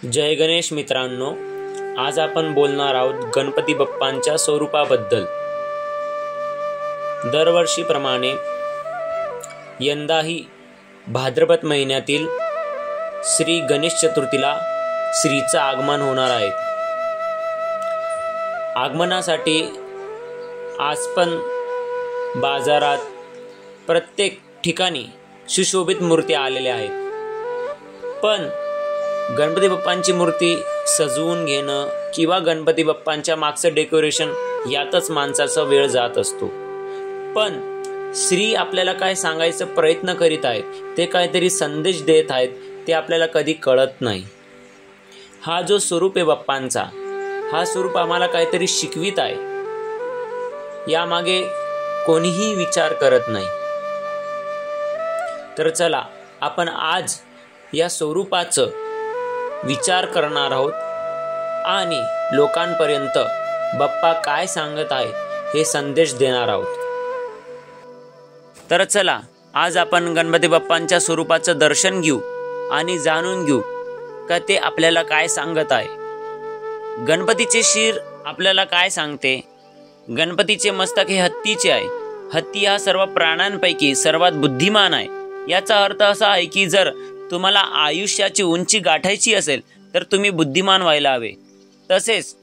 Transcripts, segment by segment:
जय गणेश मित्रांनो, आज आपण बोलणार आहोत गणपती बाप्पांच्या स्वरूपाबद्दल। दरवर्षीप्रमाणे यंदाही भाद्रपद महिन्यातील श्री गणेश चतुर्थीला श्रीचं आगमन होणार आहे। आगमनासाठी आज पण बाजारात प्रत्येक ठिकाणी सुशोभित मूर्ती आलेल्या आहेत। पण गणपती बाप्पांची मूर्ती सजवून घेणं किंवा गणपती बाप्पांच्या मागचं डेकोरेशन यातच माणसाचा वेळ जात असतो। पण श्री आपल्याला काय सांगायचा प्रयत्न करीत आहेत, ते काहीतरी संदेश देत आहेत, ते आपल्याला कधी कळत नाही। हा जो स्वरूप आहे बाप्पांचा, हा स्वरूप आम्हाला काहीतरी शिकवित आहे, यामागे कोणीही विचार करत नाही। तर चला आपण आज या स्वरूपाचं विचार करणार आहोत आणि लोकांपर्यंत बाप्पा काय सांगत आहे हे संदेश देणार आहोत। तर चला आज आपण गणपती बाप्पांच्या स्वरूपाचं दर्शन घेऊ आणि जाणून घेऊ का ते आपल्याला काय सांगत आहे। गणपतीचे शिर आपल्याला काय सांगते? गणपतीचे मस्तक हे हत्तीचे आहे। हत्ती हा सर्व प्राण्यांपैकी सर्वात बुद्धिमान आहे। याचा अर्थ असा आहे की जर तुम्हाला आयुष्याची उंची गाठायची असेल तर तुम्ही बुद्धिमान व्हायला हवे। तसेच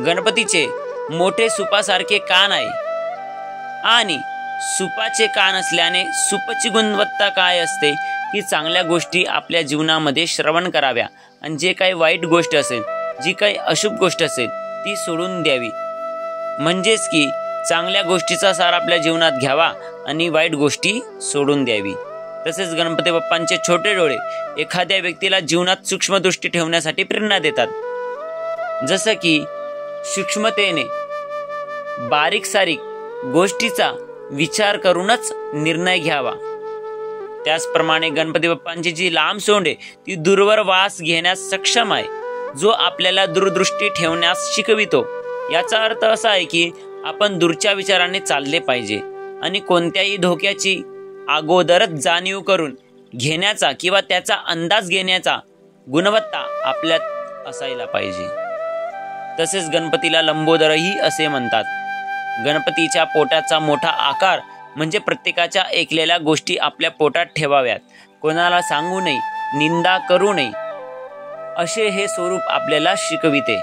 गणपतीचे मोठे सुपासारखे कान आहे आणि सुपाचे कान असल्याने सुपाची गुणवत्ता काय असते की चांगल्या गोष्टी आपल्या जीवनामध्ये श्रवण कराव्या आणि जे काही वाईट गोष्ट असेल, जी काही अशुभ गोष्ट असेल ती सोडून द्यावी। म्हणजेच की चांगल्या गोष्टीचा सार आपल्या जीवनात घ्यावा आणि वाईट गोष्टी सोडून द्यावी। तसेच गणपती बाप्पांचे छोटे डोळे एखाद्या व्यक्तीला जीवनात सूक्ष्मदृष्टी ठेवण्यासाठी प्रेरणा देतात। जसं की सूक्ष्मतेने बारीक सारीक गोष्टीचा विचार करूनच निर्णय घ्यावा। त्याचप्रमाणे गणपती बाप्पांची जी लांब सोंड आहे ती दूरवर वास घेण्यास सक्षम आहे, जो आपल्याला दूरदृष्टी ठेवण्यास शिकवितो। याचा अर्थ असा आहे की आपण दूरच्या विचाराने चालले पाहिजे आणि कोणत्याही धोक्याची अगोदरच जाणीव करून घेण्याचा किंवा त्याचा अंदाज घेण्याचा गुणवत्ता आपल्यात असायला पाहिजे। तसेच गणपतीला लंबोदरही असे म्हणतात। गणपतीच्या पोटाचा मोठा आकार म्हणजे प्रत्येकाच्या ऐकलेल्या गोष्टी आपल्या पोटात ठेवाव्यात, कोणाला सांगू नये, निंदा करू नये, असे हे स्वरूप आपल्याला शिकविते।